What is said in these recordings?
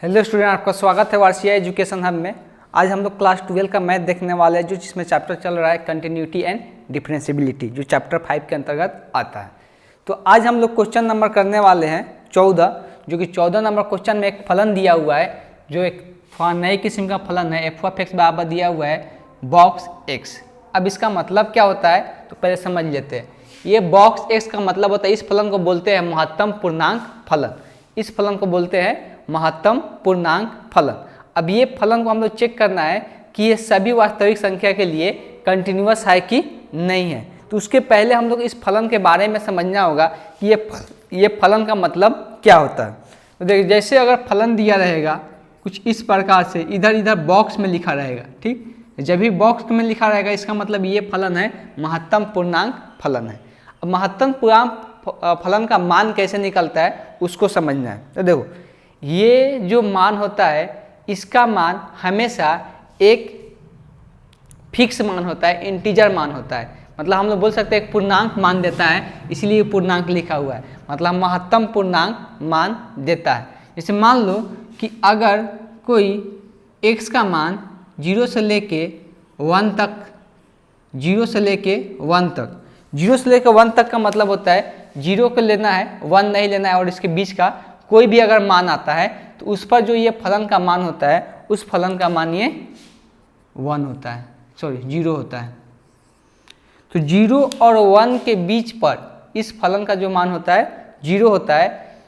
Hello student, आपका स्वागत है वारसिया एजुकेशन हब में। आज हम लोग क्लास 12 का मैथ देखने वाले हैं, जो जिसमें चैप्टर चल रहा है कंटिन्यूटी एंड डिफरेंशिएबिलिटी, जो चैप्टर 5 के अंतर्गत आता है। तो आज हम लोग क्वेश्चन नंबर करने वाले हैं 14, जो कि 14 नंबर क्वेश्चन में एक फलन दिया हुआ है, जो एक नए किस्म का फलन है। एफ ऑफ एक्स बराबर दिया हुआ है बॉक्स एक्स। अब इसका मतलब क्या होता है तो पहले समझ लेते हैं। ये बॉक्स एक्स का मतलब होता है, इस फलन को बोलते हैं महत्तम पूर्णांक फलन। इस फलन को बोलते हैं महत्तम पूर्णांक फलन। अब ये फलन को हम लोग चेक करना है कि ये सभी वास्तविक संख्या के लिए कंटिन्यूअस है कि नहीं है। तो उसके पहले हम लोग इस फलन के बारे में समझना होगा कि ये फलन का मतलब क्या होता है। तो देखिए, जैसे अगर फलन दिया रहेगा कुछ इस प्रकार से, इधर इधर बॉक्स में लिखा रहेगा, ठीक। जब भी बॉक्स में लिखा रहेगा इसका मतलब ये फलन है महत्तम पूर्णांक फलन है। अब महत्तम पूर्णांक फलन का मान कैसे निकलता है उसको समझना है। तो देखो, ये जो मान होता है इसका मान हमेशा एक फिक्स मान होता है, इंटीजर मान होता है। मतलब हम लोग बोल सकते हैं एक पूर्णांक मान देता है, इसलिए पूर्णांक लिखा हुआ है। मतलब महत्तम पूर्णांक मान देता है। जैसे मान लो कि अगर कोई x का मान 0 से लेके 1 तक, 0 से लेके 1 तक, 0 से लेकर 1 तक का मतलब होता है 0 को लेना है, 1 नहीं लेना है, और इसके बीच का कोई भी अगर मान आता है तो उस पर जो ये फलन का मान होता है उस फलन का मान ये 1 होता है, 0 होता है। तो 0 और 1 के बीच पर इस फलन का जो मान होता है 0 होता है।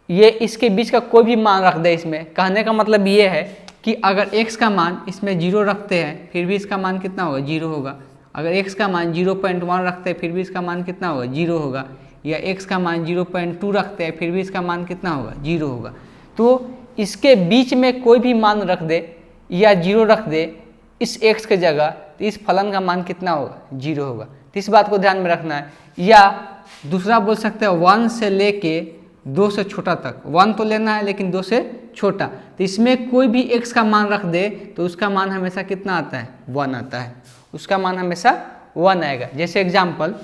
ये इसके बीच का कोई भी मान रख दे इसमें, कहने का मतलब ये है कि अगर x का मान इसमें 0 रखते हैं फिर भी इसका मान कितना होगा, 0 होगा। अगर x का मान 0.1 रखते हैं फिर भी इसका मान कितना होगा, 0 होगा। या x का मान 0.2 रखते हैं फिर भी इसका मान कितना होगा, 0 होगा। तो इसके बीच में कोई भी मान रख दे या 0 रख दे इस x के जगह, तो इस फलन का मान कितना होगा, 0 होगा। तो इस बात को ध्यान में रखना है। या दूसरा बोल सकते हैं 1 से लेके 2 से छोटा तक, 1 तो लेना है लेकिन 2 से छोटा, तो इसमें कोई भी x का मान रख दे तो उसका मान हमेशा कितना आता है, 1 आता है। उसका मान हमेशा 1 आएगा। जैसे एग्जाम्पल,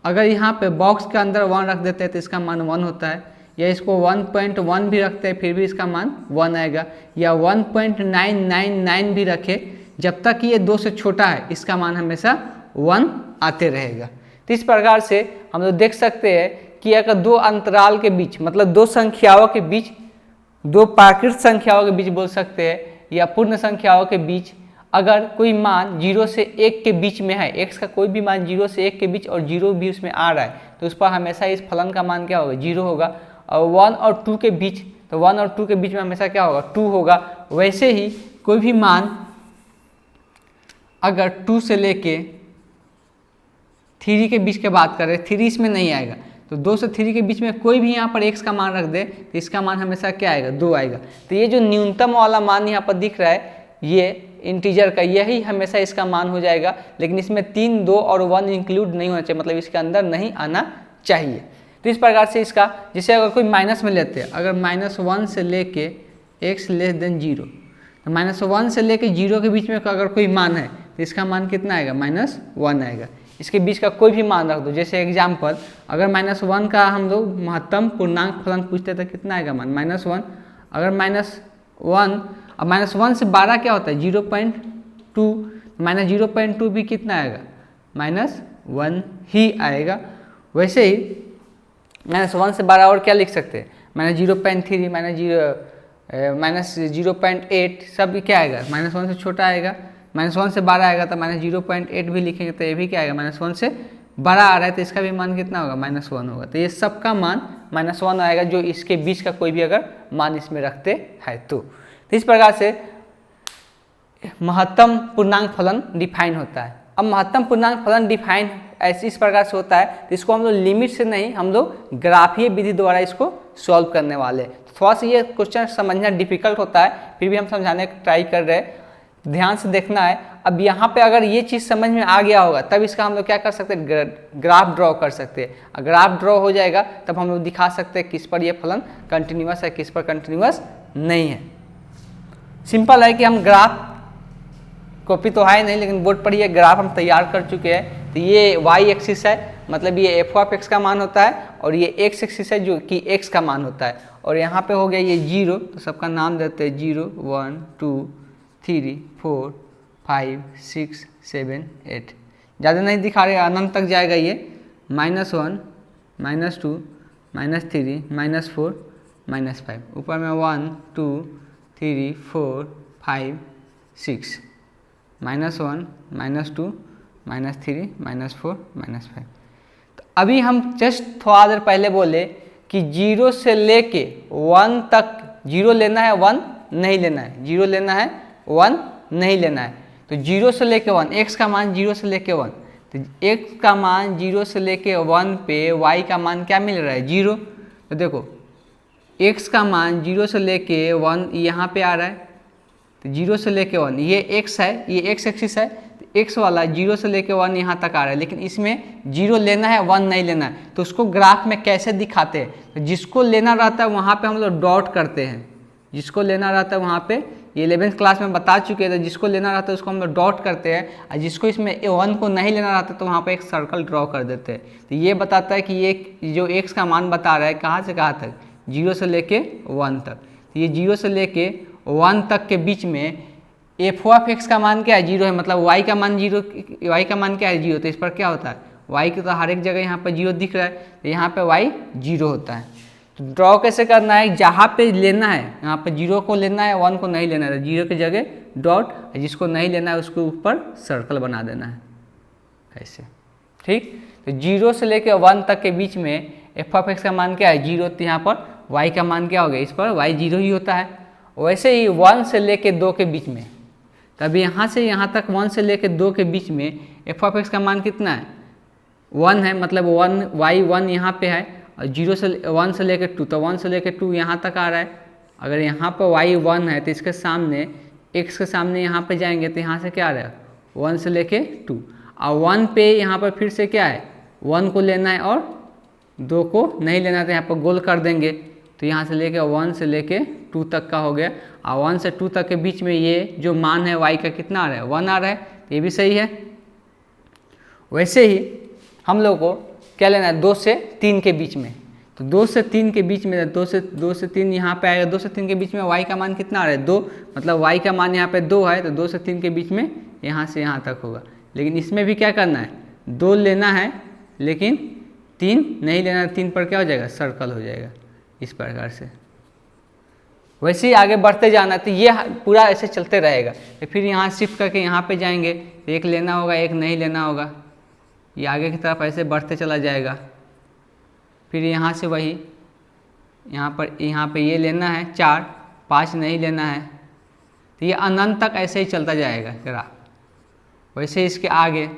अगर यहाँ पे बॉक्स के अंदर 1 रख देते हैं तो इसका मान 1 होता है। या इसको 1.1 भी रखते हैं फिर भी इसका मान 1 आएगा। या 1.999 भी रखे, जब तक ये 2 से छोटा है इसका मान हमेशा 1 आते रहेगा। तो इस प्रकार से हम लोग देख सकते हैं कि अगर दो अंतराल के बीच, मतलब दो संख्याओं के बीच, दो प्राकृत संख्याओं के बीच बोल सकते हैं, या पूर्ण संख्याओं के बीच अगर कोई मान 0 से 1 के बीच में है, x का कोई भी मान 0 से 1 के बीच और 0 भी उसमें आ रहा है, तो उस पर हमेशा इस फलन का मान क्या होगा, 0 होगा। और 1 और 2 के बीच, तो 1 और 2 के बीच में हमेशा क्या होगा, 2 होगा। वैसे ही कोई भी मान अगर 2 से लेके 3 के बीच की बात करें, 3 इसमें नहीं आएगा, तो 2 से 3 के बीच में कोई भी यहाँ पर x का मान रख दे तो इसका मान हमेशा क्या आएगा, 2 आएगा। तो ये जो न्यूनतम वाला मान यहाँ पर दिख रहा है ये इंटीजर का, यही हमेशा इसका मान हो जाएगा। लेकिन इसमें 3, 2 और 1 इंक्लूड नहीं होना चाहिए, मतलब इसके अंदर नहीं आना चाहिए। तो इस प्रकार से इसका, जैसे अगर कोई माइनस में लेते हैं, अगर -1 से लेके x लेस देन 0, तो -1 से लेके 0 के बीच में अगर कोई मान है तो इसका मान कितना आएगा, -1 आएगा। इसके बीच का कोई भी मान रख दो। जैसे एग्जाम्पल, अगर -1 का हम लोग महत्तम पूर्णांक फलन पूछते तो कितना आएगा मान, -1। अगर -1, अब -1 से 12 क्या होता है, 0.2, -0.2 भी कितना आएगा, -1 ही आएगा। वैसे ही -1 से 12 और क्या लिख सकते हैं, -0.3, -0.8, सब क्या आएगा, -1 से छोटा आएगा। -1 से 12 आएगा तो -0.8 भी लिखेंगे तो ये भी क्या आएगा, -1 से 12 आ रहा है तो इसका भी मान कितना होगा, -1 होगा। तो ये सबका मान -1 आएगा, जो इसके बीच का कोई भी अगर मान इसमें रखते हैं तो इस प्रकार से महत्तम पूर्णांक फलन डिफाइन होता है। अब महत्तम पूर्णांक फलन डिफाइन ऐसे इस प्रकार से होता है, तो इसको हम लोग लिमिट से नहीं, हम लोग ग्राफीय विधि द्वारा इसको सॉल्व करने वाले हैं। थोड़ा सा ये क्वेश्चन समझना डिफिकल्ट होता है, फिर भी हम समझाने का ट्राई कर रहे हैं, ध्यान से देखना है। अब यहाँ पे अगर ये चीज़ समझ में आ गया होगा तब इसका हम लोग क्या कर सकते हैं, ग्राफ ड्रॉ कर सकते हैं। ग्राफ ड्रॉ हो जाएगा तब हम लोग दिखा सकते हैं किस पर ये फलन कंटिन्यूअस है, किस पर कंटिन्यूअस नहीं है। सिंपल है कि हम ग्राफ, कॉपी तो है नहीं लेकिन बोर्ड पर ये ग्राफ हम तैयार कर चुके हैं। तो ये y एक्सिस है, मतलब ये f ऑफ x का मान होता है, और ये एक्स एक्सिस है जो कि एक्स का मान होता है, और यहाँ पे हो गया ये 0, तो सबका नाम देते हैं 0 1 2 3 4 5 6 7 8। ज़्यादा नहीं दिखा रहे, अनंत तक जाएगा ये, -1 -2 -3 -4 -5, ऊपर में 1 2 3 4 5 6, -1 -2 -3 -4 -5। तो अभी हम जस्ट थोड़ा देर पहले बोले कि 0 से लेके 1 तक, 0 लेना है 1 नहीं लेना है, 0 लेना है 1 नहीं लेना है। तो 0 से लेके 1, x का मान 0 से लेके 1, तो x का मान 0 से लेके 1 पे y का मान क्या मिल रहा है 0। तो देखो x का मान 0 से लेके 1 यहाँ पे आ रहा है, तो 0 से लेके 1 ये x है, ये x एक्सिस है, तो x वाला 0 से लेके 1 यहाँ तक आ रहा है, लेकिन इसमें 0 लेना है 1 नहीं लेना है। तो उसको ग्राफ में कैसे दिखाते हैं, तो जिसको लेना रहता है वहाँ पे हम लोग डॉट करते हैं, जिसको लेना रहता है वहाँ पे, ये 11th क्लास में बता चुके थे, जिसको लेना रहता है उसको हम लोग डॉट करते हैं, और जिसको इसमें 1 को नहीं लेना रहता तो वहाँ पे एक सर्कल ड्रॉ कर देते हैं। तो ये बताता है कि ये जो x का मान बता रहा है कहाँ से कहाँ तक, 0 से लेके 1 तक। तो ये 0 से लेके 1 तक के बीच में f(x) का मान क्या है 0 है, मतलब y का मान 0, y का मान क्या है 0। तो इस पर क्या होता है y की तो हर एक जगह यहाँ पर 0 दिख रहा है, तो यहाँ पे y 0 होता है। तो ड्रॉ कैसे करना है, जहाँ पे लेना है यहाँ पे 0 को लेना है 1 को नहीं लेना है, 0 की जगह डॉट, जिसको नहीं लेना है उसके ऊपर सर्कल बना देना है ऐसे, ठीक। तो 0 से लेकर 1 तक के बीच में f(x) का मान क्या है 0, तो यहाँ पर y का मान क्या हो गया, इस पर y 0 ही होता है। वैसे ही 1 से लेके 2 के बीच में, तभी यहाँ से यहाँ तक 1 से लेके 2 के बीच में f(x) का मान कितना है 1 है, मतलब 1 यहाँ पे है, और 0 से 1 से लेकर 2, तो 1 से लेकर 2 यहाँ तक आ रहा है। अगर यहाँ पर y 1 है तो इसके सामने x के सामने यहाँ पे जाएंगे तो यहाँ से क्या आ रहा है 1 से लेके 2, और 1 पे यहाँ पर फिर से क्या है 1 को लेना है और 2 को नहीं लेना है, तो यहाँ पर गोल कर देंगे। तो यहाँ से लेके 1 से लेके 2 तक का हो गया, और 1 से 2 तक के बीच में ये जो मान है y का कितना आ रहा है 1 आ रहा है, तो ये भी सही है। वैसे ही हम लोग को क्या लेना है 2 से 3 के बीच में, तो 2 से 3 के बीच में 2 से 3 यहाँ पे आएगा, 2 से 3 के बीच में y का मान कितना आ रहा है 2, मतलब y का मान यहाँ पे 2 है, तो 2 से 3 के बीच में यहाँ से यहाँ तक होगा। लेकिन इसमें भी क्या करना है 2 लेना है, लेकिन 3 नहीं लेना है, 3 पर क्या हो जाएगा सर्कल हो जाएगा इस प्रकार से। वैसे ही आगे बढ़ते जाना, तो ये पूरा ऐसे चलते रहेगा। तो फिर यहाँ शिफ्ट करके यहाँ पे जाएंगे तो एक लेना होगा एक नहीं लेना होगा, ये आगे की तरफ ऐसे बढ़ते चला जाएगा। फिर यहाँ से वही यहाँ पे ये लेना है 4, 5 नहीं लेना है, तो ये अनंत तक ऐसे ही चलता जाएगा ग्राफ। वैसे इसके आगे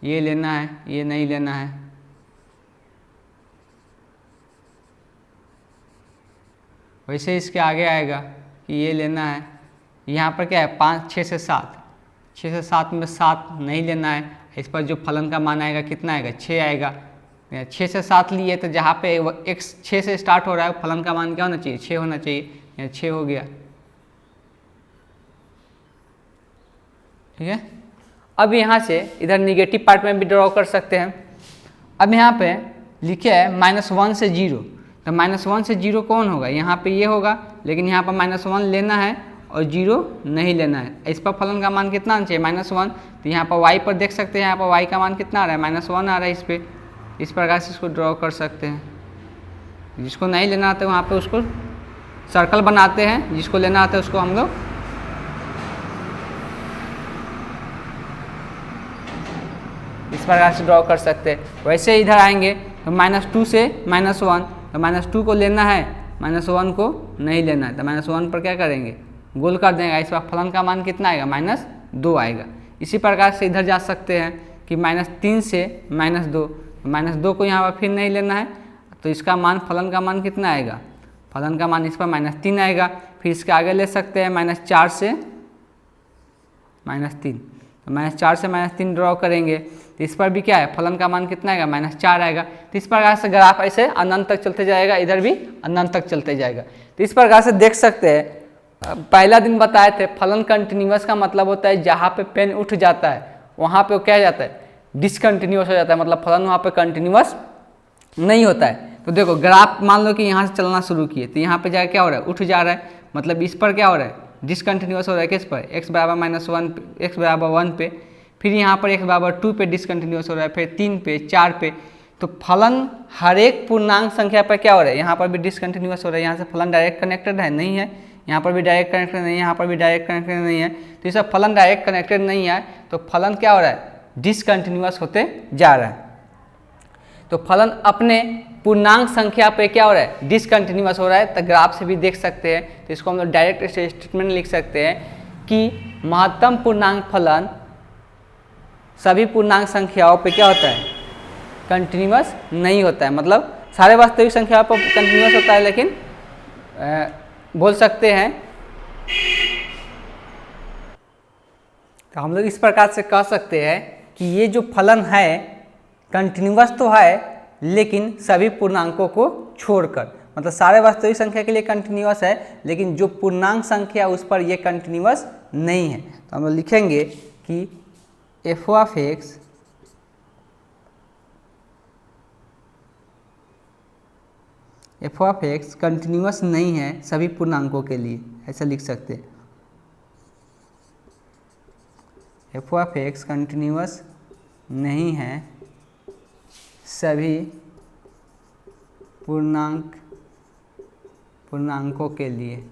ये लेना है ये नहीं लेना है, वैसे इसके आगे आएगा कि ये लेना है, यहाँ पर क्या है 5 6 से 7, 6 से 7 में 7 नहीं लेना है, इस पर जो फलन का मान आएगा कितना आएगा 6 आएगा। 6 से 7 लिए तो जहाँ पे x 6 से स्टार्ट हो रहा है फलन का मान क्या होना चाहिए 6 होना चाहिए, यहाँ 6 हो गया, ठीक है। अब यहाँ से इधर निगेटिव पार्ट में भी ड्रॉ कर सकते हैं। अब यहाँ पे लिखे है -1 से 0, तो -1 से 0 कौन होगा, यहाँ पे ये होगा, लेकिन यहाँ पर -1 लेना है और 0 नहीं लेना है। इस पर फलन का मान कितना आना चाहिए -1, तो यहाँ पर y पर देख सकते हैं, यहाँ पर y का मान कितना आ रहा है -1 आ रहा है। इस पर इस प्रकार से इसको ड्रॉ कर सकते हैं। जिसको नहीं लेना आता है वहाँ पे उसको सर्कल बनाते हैं, जिसको लेना आता है उसको हम लोग इस प्रकार से ड्रॉ कर सकते हैं। वैसे इधर आएंगे तो -2 से -1, तो -2 को लेना है, -1 को नहीं लेना है, तो -1 पर क्या करेंगे गोल कर देंगे। इस पर फलन का मान कितना आएगा -2 आएगा। इसी प्रकार से इधर जा सकते हैं कि -3 से -2, -2 को यहाँ पर फिर नहीं लेना है, तो इसका मान फलन का मान कितना आएगा, फलन का मान इस पर -3 आएगा। फिर इसके आगे ले सकते हैं -4 से -3, तो -4 से -3 ड्रॉ करेंगे, तो इस पर भी क्या है फलन का मान कितना आएगा -4 आएगा। तो इस प्रकार से ग्राफ ऐसे अनंत तक चलते जाएगा, इधर भी अनंत तक चलते जाएगा। तो इस प्रकार से देख सकते हैं, पहला दिन बताए थे फलन कंटिन्यूअस का मतलब होता है जहाँ पे पेन उठ जाता है वहाँ पे क्या जाता है डिसकंटिन्यूअस हो जाता है, मतलब फलन वहाँ पे कंटिन्यूअस नहीं होता है। तो देखो ग्राफ मान लो कि यहाँ से चलना शुरू किए तो यहाँ पे जाकर क्या हो रहा है, उठ जा रहा है, मतलब इस पर क्या हो रहा है, डिसकंटिन्यूअस हो रहा है किस पर, x बराबर -1, x बराबर 1 पे, फिर यहाँ पर x बराबर 2 पे डिसकंटिन्यूअस हो रहा है, फिर 3 पे, 4 पे। तो फलन हर एक पूर्णांक संख्या पर क्या हो रहा है, यहाँ पर भी डिसकंटिन्यूअस हो रहा है। यहाँ से फलन डायरेक्ट कनेक्टेड है, नहीं है, यहाँ पर भी डायरेक्ट कनेक्टेड नहीं है, यहाँ पर भी डायरेक्ट कनेक्टेड नहीं है। तो ये सब फलन डायरेक्ट कनेक्टेड नहीं है, तो फलन क्या हो रहा है, डिसकंटिन्यूअस होते जा रहा है। तो फलन अपने पूर्णांक संख्या पे क्या हो रहा है, डिसकंटिन्यूअस हो रहा है। तो ग्राफ से भी देख सकते हैं। तो इसको हम लोग डायरेक्ट स्टेटमेंट लिख सकते हैं कि महत्तम पूर्णांक फलन सभी पूर्णांक संख्याओं पे क्या होता है, कंटिन्यूअस नहीं होता है। मतलब सारे वास्तविक संख्याओं पर कंटिन्यूअस होता है, लेकिन बोल सकते हैं, तो हम लोग इस प्रकार से कह सकते हैं कि ये जो फलन है कंटिन्यूअस तो है, लेकिन सभी पूर्णांकों को छोड़कर। मतलब सारे वास्तविक संख्या के लिए कंटिन्यूअस है, लेकिन जो पूर्णांक संख्या उस पर ये कंटिन्यूअस नहीं है। तो हम लोग लिखेंगे कि f ऑफ x कंटिन्यूअस नहीं है सभी पूर्णांकों के लिए, ऐसा लिख सकते हैं। f ऑफ x कंटिन्यूअस नहीं है सभी पूर्णांकों के लिए।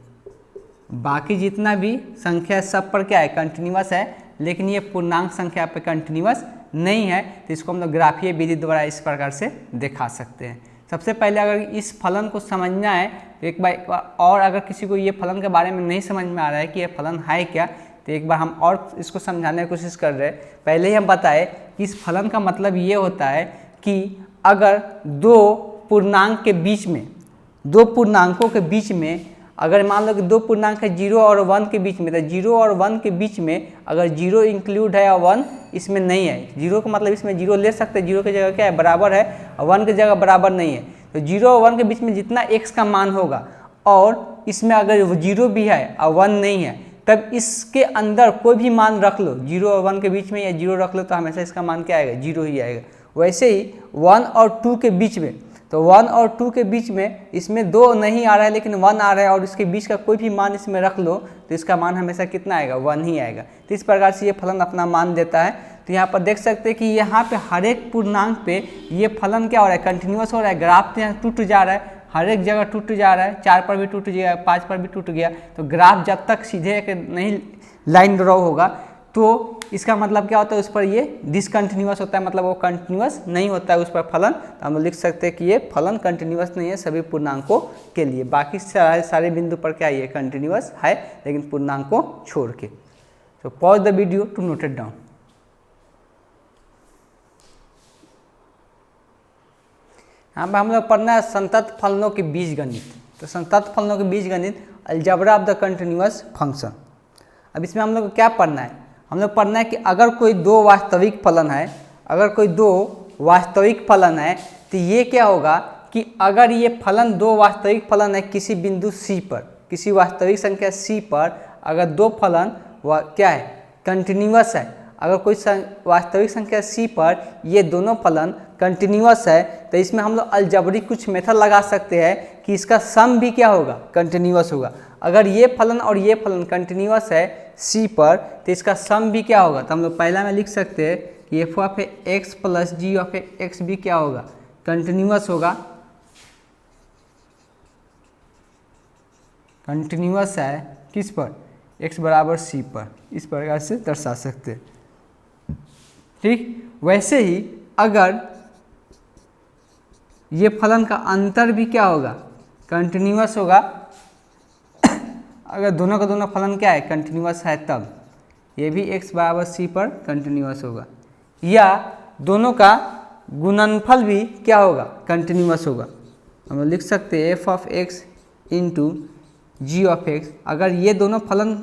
बाकी जितना भी संख्या सब पर क्या है, कंटिन्यूअस है, लेकिन ये पूर्णांक संख्या पे कंटिन्यूअस नहीं है। तो इसको हम लोग ग्राफीय विधि द्वारा इस प्रकार से दिखा सकते हैं। सबसे पहले अगर इस फलन को समझना है तो एक बार और, अगर किसी को ये फलन के बारे में नहीं समझ में आ रहा है कि ये फलन है क्या, तो एक बार हम और इसको समझाने की कोशिश कर रहे हैं। पहले ही हम बताए कि इस फलन का मतलब ये होता है कि अगर दो पूर्णांक के बीच में, दो पूर्णांकों के बीच में, अगर मान लो कि दो पूर्णांक है 0 और 1 के बीच में, तो 0 और 1 के बीच में अगर 0 इंक्लूड है और 1 इसमें नहीं है, 0 का मतलब इसमें 0 ले सकते हैं, 0 की जगह क्या है, बराबर है, और 1 की जगह बराबर नहीं है। तो 0 और 1 के बीच में जितना x का मान होगा, और इसमें अगर 0 भी है और 1 नहीं है, तब इसके अंदर कोई भी मान रख लो, 0 और 1 के बीच में या 0 रख लो, तो हमेशा इसका मान क्या आएगा, 0 ही आएगा। वैसे ही 1 और 2 के बीच में, तो 1 और 2 के बीच में इसमें 2 नहीं आ रहा है लेकिन 1 आ रहा है, और इसके बीच का कोई भी मान इसमें रख लो तो इसका मान हमेशा कितना आएगा, 1 ही आएगा। तो इस प्रकार से ये फलन अपना मान देता है। तो यहाँ पर देख सकते हैं कि यहाँ पे हर एक पूर्णांक पे ये फलन क्या हो रहा है, कंटिन्यूअस हो रहा है। ग्राफ तो यहाँ टूट जा रहा है, हर एक जगह टूट जा रहा है, 4 पर भी टूट गया, 5 पर भी टूट गया। तो ग्राफ जब तक सीधे नहीं लाइन ड्रॉ होगा तो इसका मतलब क्या होता है, उस पर ये डिसकंटिन्यूअस होता है, मतलब वो कंटिन्यूअस नहीं होता है उस पर फलन। तो हम लोग लिख सकते हैं कि ये फलन कंटिन्यूअस नहीं है सभी पूर्णांकों के लिए। बाकी सारे बिंदु पर क्या ये कंटिन्यूअस है, लेकिन पूर्णांक को छोड़ के। तो pause the video to note it down. यहाँ पर हम लोग पढ़ना है संतत फलनों के बीजगणित। तो संतत फलनों के बीजगणित, algebra of the continuous function. अब इसमें हम लोग को क्या पढ़ना है, हम लोग पढ़ना है कि अगर कोई दो वास्तविक फलन है, अगर कोई दो वास्तविक फलन है, तो ये क्या होगा कि अगर ये फलन दो वास्तविक फलन है किसी बिंदु C पर, किसी वास्तविक संख्या C पर अगर दो फलन क्या है, कंटिन्यूअस है, अगर कोई वास्तविक संख्या C पर ये दोनों फलन कंटिन्यूअस है, तो इसमें हम लोग अलजेब्रिक कुछ मेथड लगा सकते हैं कि इसका सम भी क्या होगा, कंटिन्यूअस होगा। अगर ये फलन और ये फलन कंटिन्यूअस है C पर, तो इसका सम भी क्या होगा। तो हम लोग पहला में लिख सकते हैं कि f of x plus g of x भी क्या होगा, कंटिन्यूअस होगा, कंटिन्यूअस है किस पर, x बराबर C पर। इस प्रकार से दर्शा सकते हैं। ठीक, वैसे ही अगर ये फलन का अंतर भी क्या होगा, कंटिन्यूअस होगा, अगर दोनों का दोनों फलन क्या है, कंटिन्यूअस है, तब ये भी x बराबर C पर कंटिन्यूअस होगा। या दोनों का गुणनफल भी क्या होगा, कंटिन्यूअस होगा। हम लिख सकते हैं f of x into g of x। अगर ये दोनों फलन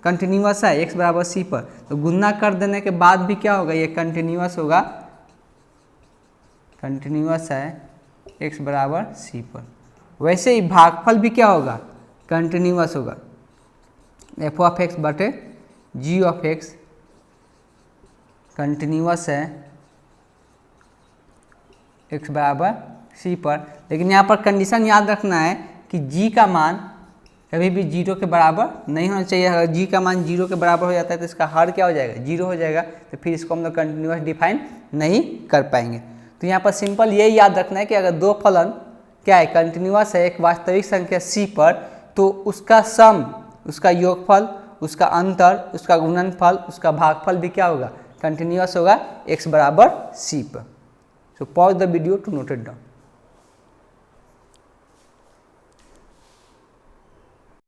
कंटिन्यूअस है x बराबर C पर, तो गुणा कर देने के बाद भी क्या होगा, ये कंटिन्यूअस होगा, कंटिन्यूअस है x बराबर C पर। वैसे ही भागफल भी क्या होगा, कंटिन्यूअस होगा, f ऑफ x बटे g ऑफ x कंटिन्यूअस है x बराबर सी पर, लेकिन यहाँ पर कंडीशन याद रखना है कि जी का मान कभी भी 0 के बराबर नहीं होना चाहिए। अगर जी का मान 0 के बराबर हो जाता है तो इसका हर क्या हो जाएगा, 0 हो जाएगा, तो फिर इसको हम लोग कंटिन्यूस डिफाइन नहीं कर पाएंगे। तो यहाँ पर सिंपल यही याद रखना है कि अगर दो फलन क्या है, कंटिन्यूस है एक वास्तविक संख्या सी पर, तो उसका सम, उसका योगफल, उसका अंतर, उसका गुणनफल, उसका भागफल भी क्या होगा, कंटिन्यूस होगा x बराबर सी पर। So pause the video to note it down.